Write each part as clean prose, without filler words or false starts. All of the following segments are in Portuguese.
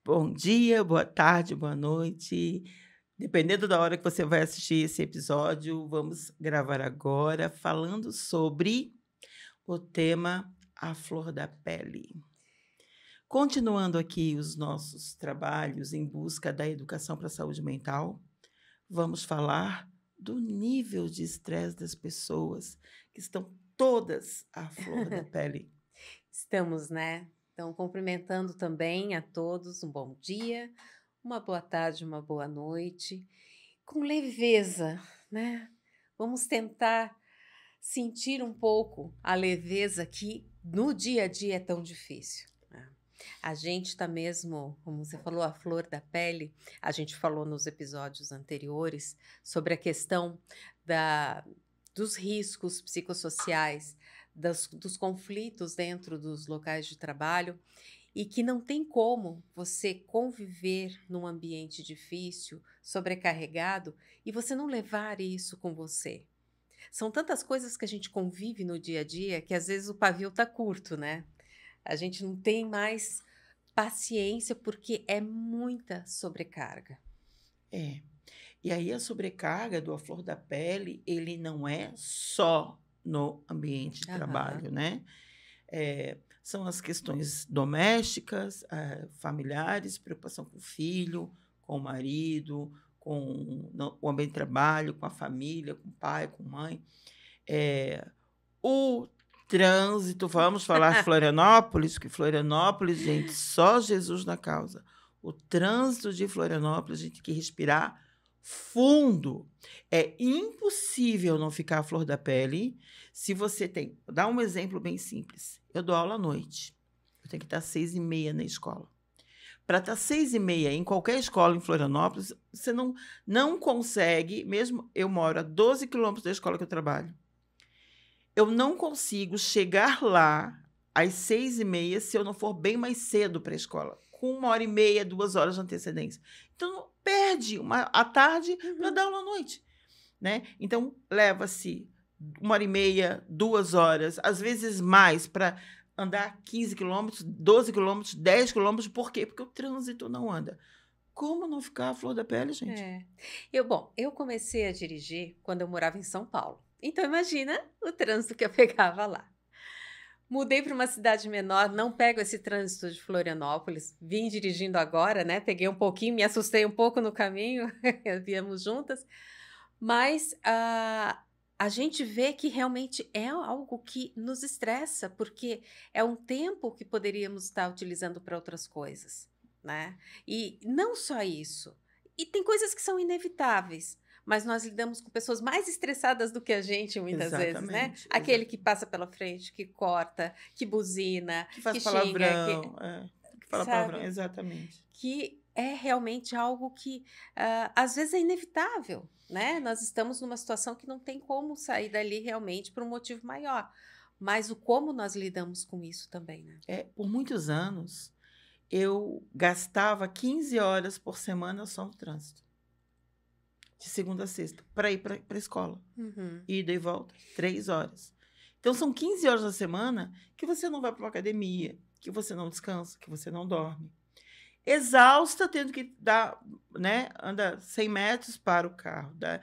Bom dia, boa tarde, boa noite. Dependendo da hora que você vai assistir esse episódio, vamos gravar agora falando sobre o tema A Flor da Pele. Continuando aqui os nossos trabalhos em busca da educação para a saúde mental, vamos falar do nível de estresse das pessoas que estão todas à flor da pele. Estamos, né? Então, cumprimentando também a todos, um bom dia, uma boa tarde, uma boa noite, com leveza, né? Vamos tentar sentir um pouco a leveza que no dia a dia é tão difícil, né? A gente está mesmo, como você falou, a flor da pele. A gente falou nos episódios anteriores sobre a questão da, dos riscos psicossociais, dos conflitos dentro dos locais de trabalho e que não tem como você conviver num ambiente difícil, sobrecarregado, e você não levar isso com você. São tantas coisas que a gente convive no dia a dia que às vezes o pavio está curto, né? A gente não tem mais paciência porque é muita sobrecarga. É. E aí a sobrecarga do A Flor da Pele, ele não é só no ambiente de Aham. trabalho, né? São as questões domésticas, familiares, preocupação com o filho, com o marido, com o ambiente de trabalho, com a família, com o pai, com a mãe. O trânsito, vamos falar de Florianópolis, que Florianópolis, gente, só Jesus na causa. O trânsito de Florianópolis, a gente tem que respirar fundo. É impossível não ficar à flor da pele se você tem. Vou dar um exemplo bem simples. Eu dou aula à noite. Eu tenho que estar às 6h30 na escola. Para estar 6h30 em qualquer escola em Florianópolis, você não consegue, mesmo eu moro a 12 quilômetros da escola que eu trabalho. Eu não consigo chegar lá às 6h30 se eu não for bem mais cedo para a escola, com 1h30, 2 horas de antecedência. Então, perde a tarde para dar aula à noite, né? Então, leva-se 1h30, 2 horas, às vezes mais, para andar 15 quilômetros, 12 quilômetros, 10 quilômetros. Por quê? Porque o trânsito não anda. Como não ficar a flor da pele, gente? Eu comecei a dirigir quando eu morava em São Paulo. Então, imagina o trânsito que eu pegava lá. Mudei para uma cidade menor, não pego esse trânsito de Florianópolis. Vim dirigindo agora, né? Peguei um pouquinho, me assustei um pouco no caminho, viemos juntas. Mas a gente vê que realmente é algo que nos estressa, porque é um tempo que poderíamos estar utilizando para outras coisas, né? E não só isso. E tem coisas que são inevitáveis, mas nós lidamos com pessoas mais estressadas do que a gente muitas vezes, né? Exatamente, Aquele que passa pela frente, que corta, que buzina, que faz que xinga, palavrão, que fala palavrão, sabe? exatamente. Que é realmente algo que às vezes é inevitável, né? Nós estamos numa situação que não tem como sair dali realmente por um motivo maior. Mas o como nós lidamos com isso também, né? Por muitos anos, eu gastava 15 horas por semana só no trânsito, de segunda a sexta, para ir para a escola. Uhum. Ida e volta, 3 horas. Então, são 15 horas na semana que você não vai para uma academia, que você não descansa, que você não dorme. Exausta, tendo que dar, né? Anda 100 metros para o carro, dá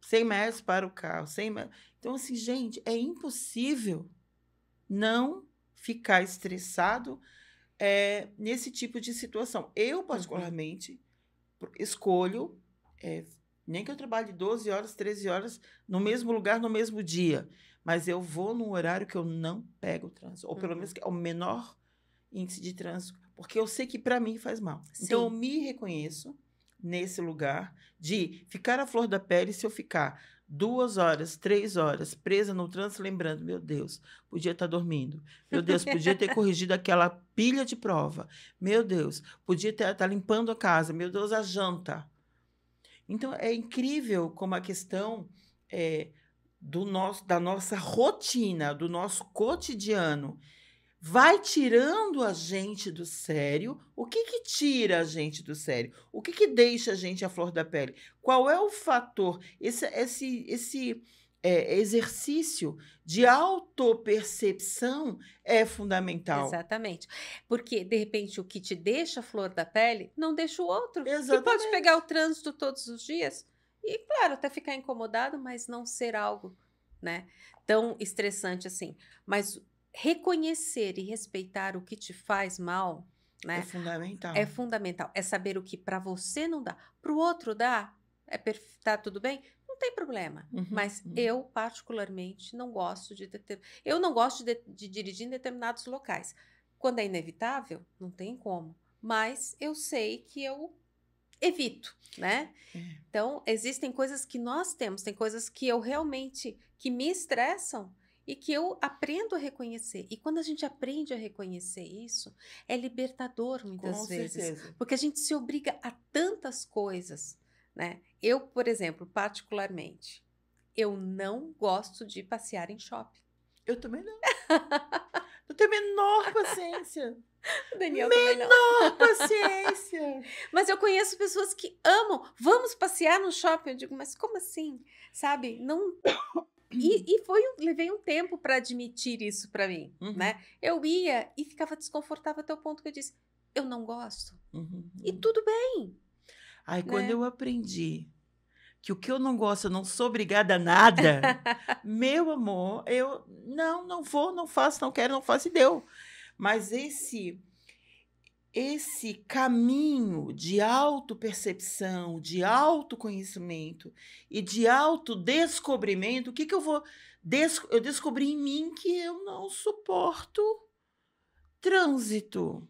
100 metros para o carro, 100 metros. Então, assim, gente, é impossível não ficar estressado nesse tipo de situação. Eu, particularmente, escolho, nem que eu trabalhe 12 horas, 13 horas, no mesmo lugar, no mesmo dia, mas eu vou num horário que eu não pego o trânsito, ou pelo menos que é o menor índice de trânsito, porque eu sei que para mim faz mal. Então, eu Sim. me reconheço nesse lugar de ficar à flor da pele se eu ficar 2 horas, 3 horas presa no trânsito, lembrando, meu Deus, podia estar dormindo. Meu Deus, podia ter corrigido aquela pilha de prova. Meu Deus, podia estar limpando a casa. Meu Deus, a janta. Então, é incrível como a questão da nossa rotina, do nosso cotidiano, vai tirando a gente do sério. O que que tira a gente do sério? O que que deixa a gente à flor da pele? Qual é o fator? exercício de autopercepção é fundamental. Exatamente. Porque, de repente, o que te deixa a flor da pele não deixa o outro. Que pode Exatamente. pegar o trânsito todos os dias e, claro, até ficar incomodado, mas não ser algo, né, tão estressante assim. Mas reconhecer e respeitar o que te faz mal, É né, fundamental. é fundamental. É saber o que para você não dá, para o outro dá, tá tudo bem? Não tem problema. Uhum, Mas uhum. eu, particularmente, não gosto eu não gosto de dirigir em determinados locais. Quando é inevitável, não tem como. Mas eu sei que eu evito, né? É. Então, existem coisas que nós temos, tem coisas que eu realmente, que me estressam e que eu aprendo a reconhecer. E quando a gente aprende a reconhecer isso, é libertador muitas Com vezes, certeza. porque a gente se obriga a tantas coisas, né? Eu, por exemplo, particularmente, eu não gosto de passear em shopping. Eu também não. Não tenho a menor paciência. O Daniel também não. Menor paciência. Mas eu conheço pessoas que amam. Vamos passear no shopping. Eu digo, mas como assim? Sabe? Não. E levei um tempo para admitir isso para mim, Uhum. né? Eu ia e ficava desconfortável até o ponto que eu disse, eu não gosto. Uhum, E uhum. tudo bem. Aí, quando né? eu aprendi que o que eu não gosto, eu não sou obrigada a nada, meu amor, eu não vou, não faço, não quero, não faço e deu. Mas esse caminho de autopercepção, de autoconhecimento e de autodescobrimento, o que que eu vou... Eu descobri em mim que eu não suporto trânsito.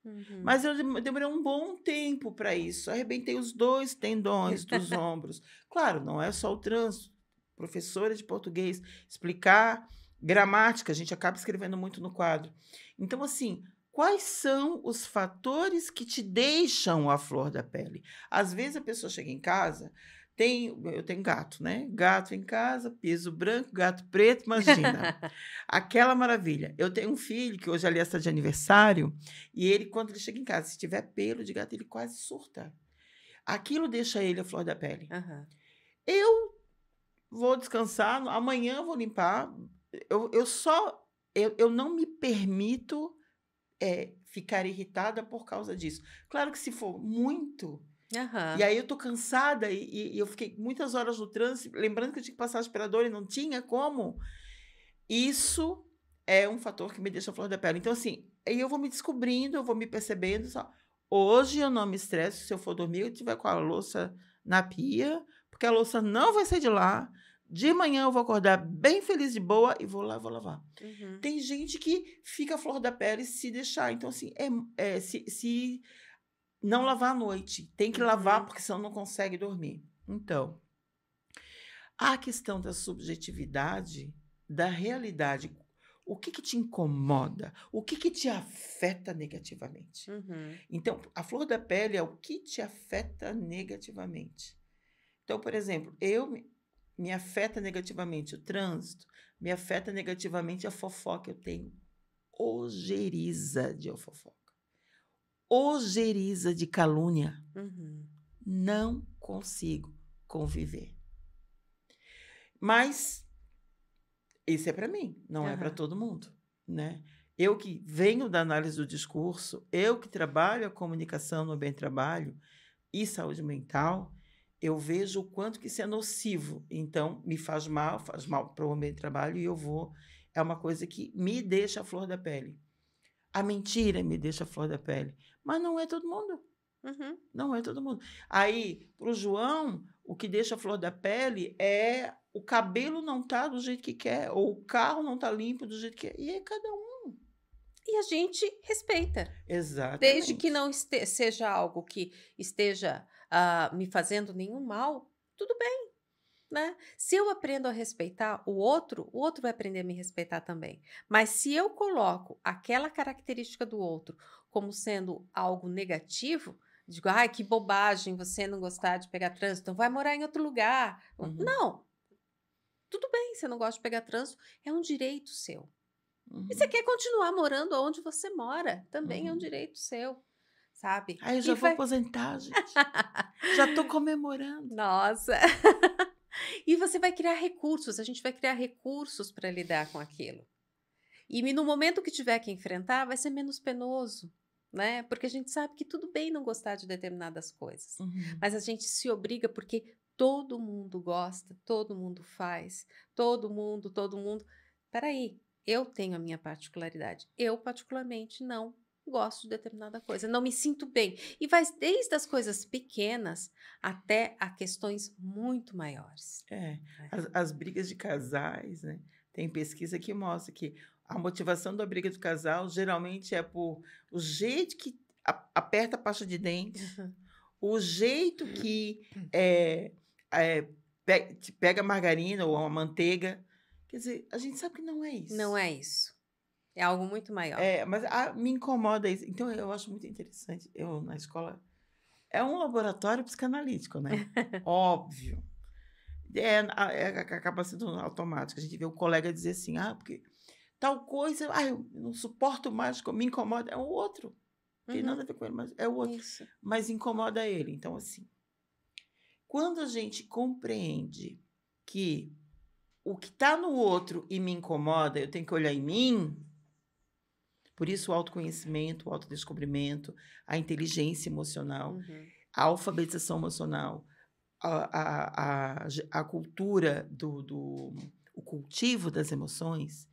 Uhum. Mas eu demorei um bom tempo para isso. Arrebentei os 2 tendões dos ombros. Claro, não é só o trânsito. Professora de português, explicar gramática, a gente acaba escrevendo muito no quadro. Então, assim, quais são os fatores que te deixam a flor da pele? Às vezes a pessoa chega em casa, eu tenho gato, né? Gato em casa, piso branco, gato preto, imagina. Aquela maravilha. Eu tenho um filho que hoje, aliás, está de aniversário, e ele, quando ele chega em casa, se tiver pelo de gato, ele quase surta. Aquilo deixa ele a flor da pele. Aham. Eu vou descansar, amanhã eu vou limpar. Eu não me permito ficar irritada por causa disso. Claro que se for muito, Aham. e aí eu tô cansada e eu fiquei muitas horas no trânsito, lembrando que eu tinha que passar aspirador e não tinha como. Isso é um fator que me deixa a flor da pele. Então, assim, aí eu vou me descobrindo, eu vou me percebendo. Hoje eu não me estresso se eu for dormir, eu estiver com a louça na pia, porque a louça não vai sair de lá. De manhã eu vou acordar bem feliz de boa e vou lá, vou lavar. Uhum. Tem gente que fica a flor da pele se deixar. Então, assim, se não lavar à noite, tem que lavar, porque senão não consegue dormir. Então, a questão da subjetividade, da realidade, o que te incomoda? O que te afeta negativamente? Uhum. Então, a flor da pele é o que te afeta negativamente. Então, por exemplo, me afeta negativamente o trânsito, me afeta negativamente a fofoca. Eu tenho ojeriza de fofoca, ojeriza de calúnia. Uhum. Não consigo conviver. Mas isso é para mim, não é para Aham. todo mundo, né? Eu que venho da análise do discurso, eu que trabalho a comunicação no bem trabalho e saúde mental, eu vejo o quanto que isso é nocivo. Então, me faz mal para o ambiente de trabalho e é uma coisa que me deixa a flor da pele. A mentira me deixa a flor da pele, mas não é todo mundo. Uhum. Não é todo mundo. Aí, para o João, o que deixa a flor da pele é o cabelo não tá do jeito que quer, ou o carro não tá limpo do jeito que quer. E é cada um. E a gente respeita. Exatamente. Desde que não seja algo que esteja me fazendo nenhum mal, tudo bem, né? Se eu aprendo a respeitar o outro vai aprender a me respeitar também. Mas se eu coloco aquela característica do outro como sendo algo negativo, digo, ai, que bobagem você não gostar de pegar trânsito, então vai morar em outro lugar. Uhum. Não, tudo bem, você não gosta de pegar trânsito, é um direito seu. Uhum. E você quer continuar morando onde você mora, também é um Uhum. direito seu, sabe? Aí eu já vou aposentar, gente. Já tô comemorando. Nossa! E você vai criar recursos, a gente vai criar recursos para lidar com aquilo. E no momento que tiver que enfrentar, vai ser menos penoso, né? Porque a gente sabe que tudo bem não gostar de determinadas coisas, mas a gente se obriga porque todo mundo gosta, todo mundo faz, todo mundo. Peraí, eu tenho a minha particularidade. Eu, particularmente, não gosto de determinada coisa, não me sinto bem. E vai desde as coisas pequenas até a questões muito maiores. As brigas de casais, né? Tem pesquisa que mostra que a motivação da briga do casal geralmente é por o jeito que aperta a pasta de dente, o jeito que pega a margarina ou a manteiga. Quer dizer, a gente sabe que não é isso. Não é isso. É algo muito maior. Mas me incomoda isso. Então, eu acho muito interessante. Eu, na escola, é um laboratório psicanalítico, né? Óbvio. Acaba sendo automático. A gente vê o colega dizer assim, porque tal coisa, eu não suporto mais, me incomoda. É o outro. Não tem nada a ver com ele, mas é o outro. Isso. Mas incomoda ele. Então, assim, quando a gente compreende que o que está no outro e me incomoda, eu tenho que olhar em mim. Por isso, o autoconhecimento, o autodescobrimento, a inteligência emocional, a alfabetização emocional, a cultura o cultivo das emoções.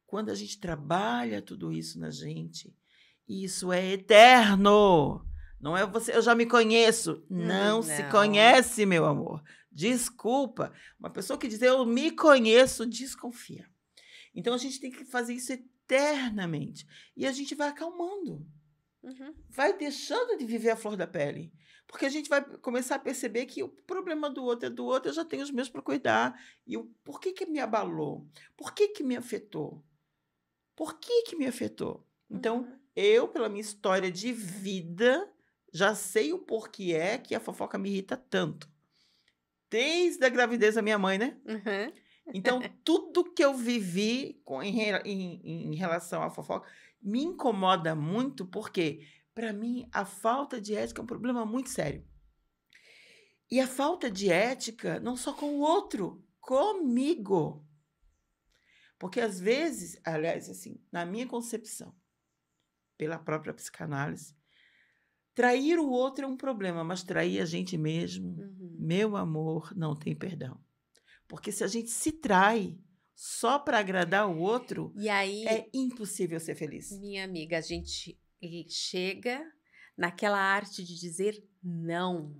Quando a gente trabalha tudo isso na gente, isso é eterno. Não é você, eu já me conheço. Não se conhece, meu amor. Desculpa. Uma pessoa que diz eu me conheço, desconfia. Então, a gente tem que fazer isso eternamente. E a gente vai acalmando. Vai deixando de viver a flor da pele. Porque a gente vai começar a perceber que o problema do outro é do outro, eu já tenho os meus para cuidar. E por que me abalou? Por que me afetou? Por que me afetou? Então, eu, pela minha história de vida, já sei o porquê é que a fofoca me irrita tanto. Desde a gravidez da minha mãe, né? Então, tudo que eu vivi em relação à fofoca me incomoda muito, porque, para mim, a falta de ética é um problema muito sério. E a falta de ética, não só com o outro, comigo. Porque, às vezes, aliás, assim, na minha concepção, pela própria psicanálise, trair o outro é um problema, mas trair a gente mesmo, meu amor, não tem perdão. Porque se a gente se trai só para agradar o outro, e aí, é impossível ser feliz. Minha amiga, a gente chega naquela arte de dizer não.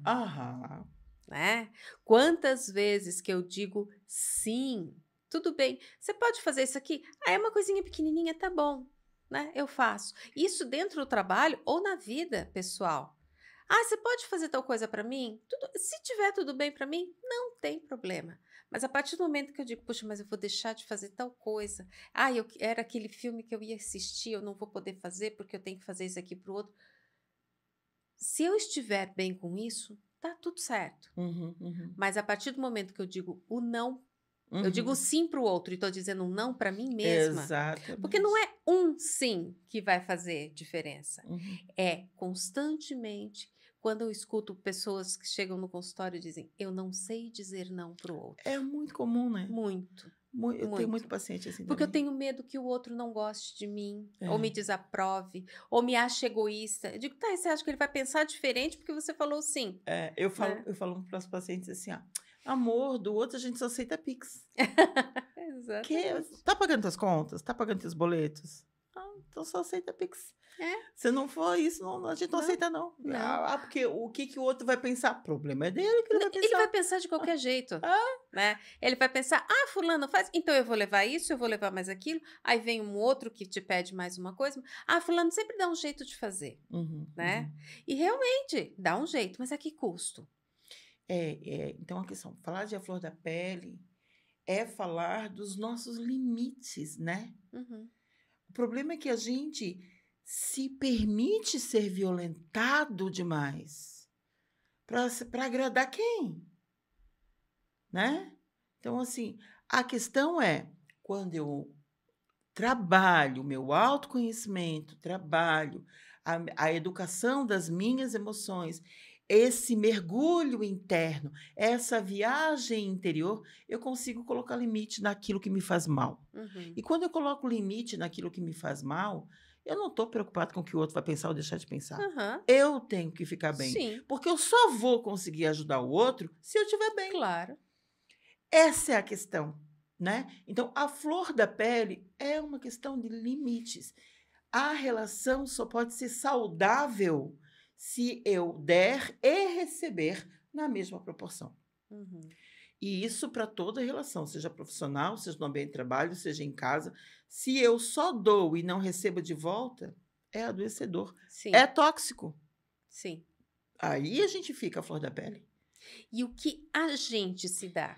Né? Quantas vezes que eu digo sim, tudo bem, você pode fazer isso aqui? É uma coisinha pequenininha, tá bom, né? Eu faço. Isso dentro do trabalho ou na vida pessoal. Você pode fazer tal coisa para mim? Se tiver tudo bem para mim, não tem problema. Mas a partir do momento que eu digo, puxa, mas eu vou deixar de fazer tal coisa. Era aquele filme que eu ia assistir, eu não vou poder fazer porque eu tenho que fazer isso aqui para o outro. Se eu estiver bem com isso, tá tudo certo. Mas a partir do momento que eu digo o não, eu digo sim para o outro e estou dizendo um não para mim mesma. Exatamente. Porque não é um sim que vai fazer diferença. É constantemente, quando eu escuto pessoas que chegam no consultório e dizem, eu não sei dizer não para o outro. É muito comum, né? Muito. Eu tenho muito paciente assim Porque também. eu tenho medo que o outro não goste de mim, ou me desaprove, ou me ache egoísta. Eu digo, você acha que ele vai pensar diferente porque você falou sim? Eu falo para os pacientes assim, amor, do outro a gente só aceita Pix. Exatamente. Tá pagando as contas? Tá pagando teus boletos? Então só aceita Pix. Se não for isso, a gente não aceita, não. Porque o que o outro vai pensar? O problema é dele que ele vai pensar. Ele vai pensar de qualquer jeito. Né? Ele vai pensar, fulano faz, então eu vou levar isso, eu vou levar mais aquilo. Aí vem um outro que te pede mais uma coisa. Fulano sempre dá um jeito de fazer. Né? E realmente, dá um jeito, mas a que custo? Então, a questão, falar de a flor da pele é falar dos nossos limites, né? O problema é que a gente se permite ser violentado demais para agradar quem? Né? Então, assim, a questão é, quando eu trabalho o meu autoconhecimento, trabalho a educação das minhas emoções, esse mergulho interno, essa viagem interior, eu consigo colocar limite naquilo que me faz mal. Uhum. E quando eu coloco limite naquilo que me faz mal, eu não estou preocupado com o que o outro vai pensar ou deixar de pensar. Aham. Eu tenho que ficar bem. Sim, Porque eu só vou conseguir ajudar o outro se eu estiver bem. claro. Essa é a questão, né? Então, a flor da pele é uma questão de limites. A relação só pode ser saudável se eu der e receber na mesma proporção. Uhum. E isso para toda relação, seja profissional, seja no ambiente de trabalho, seja em casa. Se eu só dou e não recebo de volta, é adoecedor, Sim, é tóxico. sim. Aí a gente fica a flor da pele. E o que a gente se dá,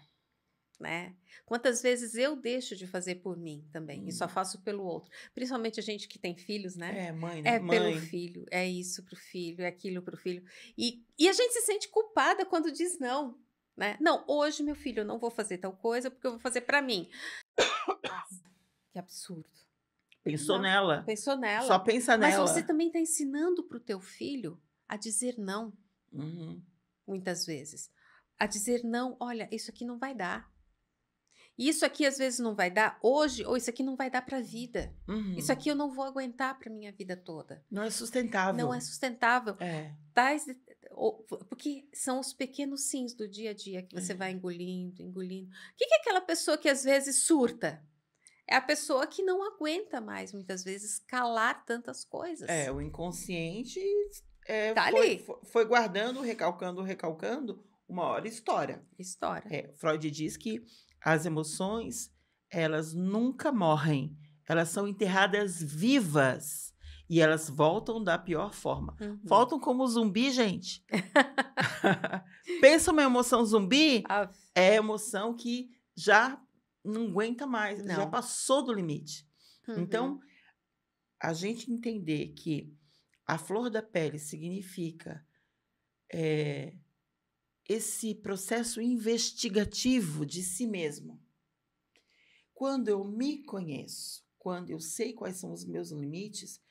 né? Quantas vezes eu deixo de fazer por mim também e só faço pelo outro? Principalmente a gente que tem filhos, né? É, mãe, né? É pelo Mãe. filho, é isso pro filho, é aquilo pro filho. E a gente se sente culpada quando diz não, né? Não, hoje, meu filho, eu não vou fazer tal coisa porque eu vou fazer pra mim. Nossa, que absurdo. Pensou Não, nela. pensou Só nela. pensa Mas você nela. também está ensinando pro teu filho a dizer não, Uhum. muitas vezes. A dizer não, olha, isso aqui não vai dar. Isso aqui às vezes não vai dar hoje, ou isso aqui não vai dar para a vida. Isso Uhum. aqui eu não vou aguentar para minha vida toda. Não é sustentável. Não é sustentável. É. Porque são os pequenos sims do dia a dia que você vai engolindo, engolindo. O que é aquela pessoa que às vezes surta? É a pessoa que não aguenta mais, muitas vezes, calar tantas coisas. É, o inconsciente Tá ali. foi guardando, recalcando, recalcando, uma hora estoura. História. Freud diz que as emoções, elas nunca morrem, elas são enterradas vivas e elas voltam da pior forma. Uhum. Voltam como zumbi, gente. Pensa uma emoção zumbi, Ave. é emoção que já não aguenta mais, já Não. passou do limite. Uhum. Então, a gente entender que a flor da pele significa esse processo investigativo de si mesmo. Quando eu me conheço, quando eu sei quais são os meus limites,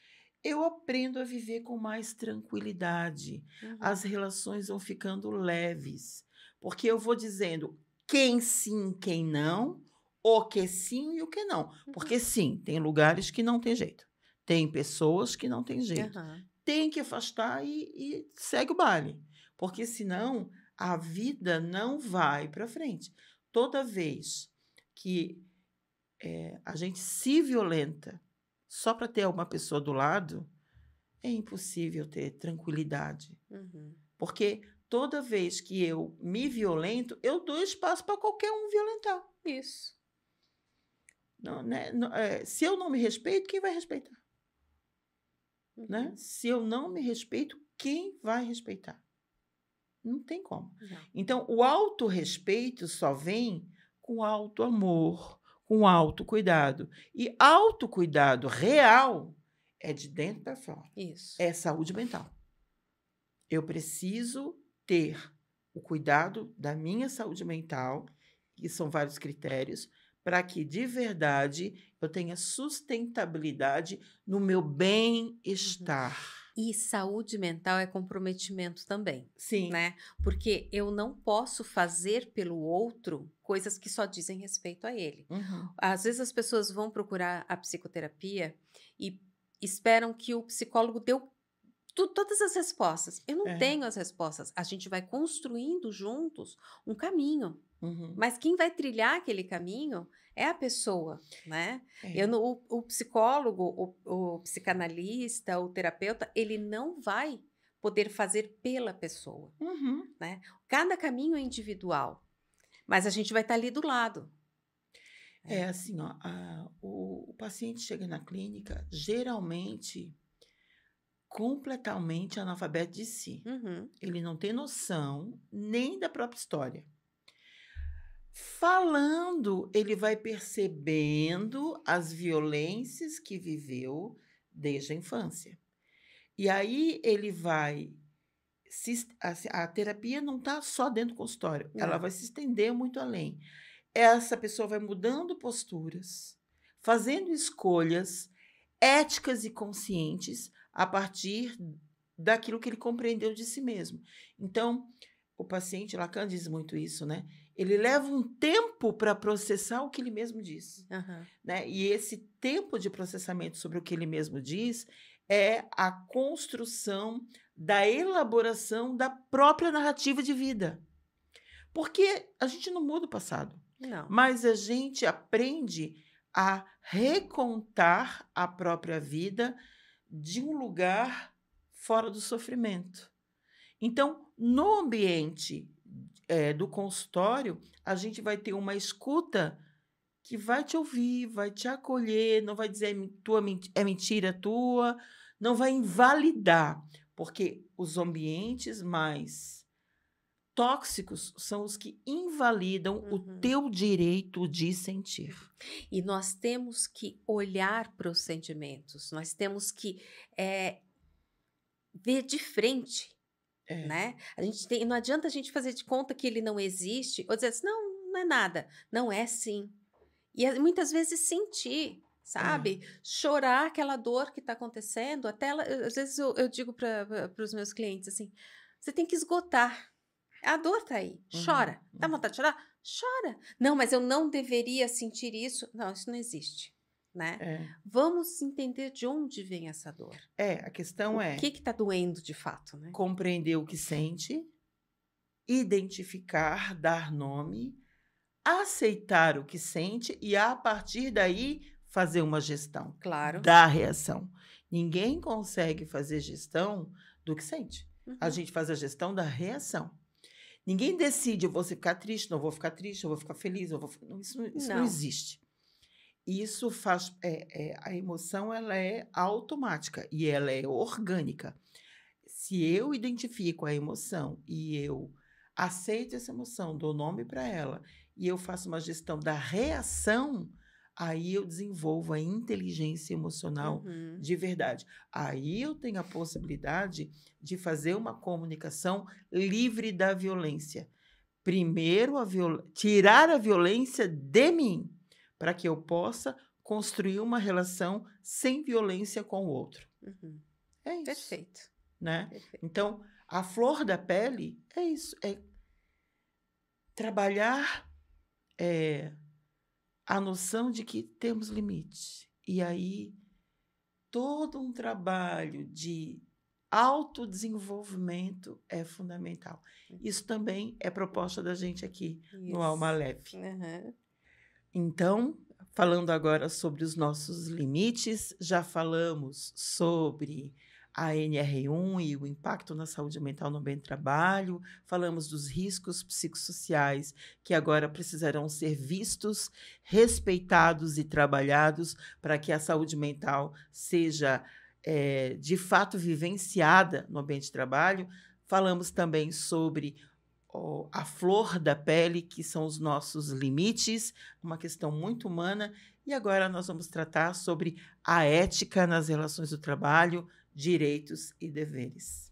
eu aprendo a viver com mais tranquilidade. Uhum. As relações vão ficando leves, porque eu vou dizendo quem sim, quem não, o que sim e o que não. Porque sim, tem lugares que não tem jeito. Tem pessoas que não tem jeito. Aham. Tem que afastar e segue o baile. Porque senão a vida não vai para frente. Toda vez que a gente se violenta só para ter uma pessoa do lado, é impossível ter tranquilidade. Uhum. Porque toda vez que eu me violento, eu dou espaço para qualquer um violentar. Isso. Não, né? Se eu não me respeito, quem vai respeitar? Uhum. Né? Se eu não me respeito, quem vai respeitar? Não tem como. Não. Então, o autorrespeito só vem com autoamor, com autocuidado. E autocuidado real é de dentro para fora. Isso. É saúde mental. Eu preciso ter o cuidado da minha saúde mental, que são vários critérios, para que de verdade eu tenha sustentabilidade no meu bem-estar. E saúde mental é comprometimento também, Sim. né? Porque eu não posso fazer pelo outro coisas que só dizem respeito a ele. Uhum. Às vezes as pessoas vão procurar a psicoterapia e esperam que o psicólogo dê todas as respostas. Eu não tenho as respostas. A gente vai construindo juntos um caminho. Uhum. Mas quem vai trilhar aquele caminho é a pessoa, né? É. O psicólogo, o psicanalista, o terapeuta, ele não vai poder fazer pela pessoa, Uhum. né? Cada caminho é individual, mas a gente vai estar ali do lado. É assim, ó, o paciente chega na clínica, geralmente, completamente analfabeto de si. Uhum. Ele não tem noção nem da própria história. Falando, ele vai percebendo as violências que viveu desde a infância. E aí ele vai. A terapia não está só dentro do consultório, ela Não. vai se estender muito além. Essa pessoa vai mudando posturas, fazendo escolhas éticas e conscientes a partir daquilo que ele compreendeu de si mesmo. Então, o paciente, Lacan diz muito isso, né? Ele leva um tempo para processar o que ele mesmo diz, Aham. né? E esse tempo de processamento sobre o que ele mesmo diz é a construção da elaboração da própria narrativa de vida. Porque a gente não muda o passado, Não. mas a gente aprende a recontar a própria vida de um lugar fora do sofrimento. Então, no ambiente do consultório, a gente vai ter uma escuta que vai te ouvir, vai te acolher, não vai dizer é mentira tua, não vai invalidar, porque os ambientes mais tóxicos são os que invalidam o Uhum. teu direito de sentir. E nós temos que olhar para os sentimentos, nós temos que ver de frente, É. né? Não adianta a gente fazer de conta que ele não existe ou dizer assim, não, não é nada. Não é sim. E muitas vezes sentir, sabe? Chorar aquela dor que está acontecendo. Às vezes eu digo para os meus clientes assim, você tem que esgotar. A dor está aí, chora. Dá vontade de chorar? Chora. Não, mas eu não deveria sentir isso. Não, isso não existe, né? Vamos entender de onde vem essa dor. A questão O que está doendo de fato, né? Compreender o que sente, identificar, dar nome, aceitar o que sente e, a partir daí, fazer uma gestão da reação. Ninguém consegue fazer gestão do que sente. A gente faz a gestão da reação. Ninguém decide, eu vou ficar triste, não vou ficar triste, eu vou ficar feliz. Isso não existe. Isso faz... a emoção ela é automática e ela é orgânica. Se eu identifico a emoção e eu aceito essa emoção, dou nome para ela e eu faço uma gestão da reação, aí eu desenvolvo a inteligência emocional de verdade. Aí eu tenho a possibilidade de fazer uma comunicação livre da violência. Primeiro, tirar a violência de mim, para que eu possa construir uma relação sem violência com o outro. É isso. Perfeito. Né? Perfeito. Então, a flor da pele é isso, é trabalhar a noção de que temos limites. E aí, todo um trabalho de autodesenvolvimento é fundamental. Isso também é proposta da gente aqui no Alma Leve. Então, falando agora sobre os nossos limites, já falamos sobre a NR1 e o impacto na saúde mental no ambiente de trabalho, falamos dos riscos psicossociais que agora precisarão ser vistos, respeitados e trabalhados para que a saúde mental seja, de fato, vivenciada no ambiente de trabalho. Falamos também sobre a flor da pele, que são os nossos limites, uma questão muito humana. E agora nós vamos tratar sobre a ética nas relações do trabalho, direitos e deveres.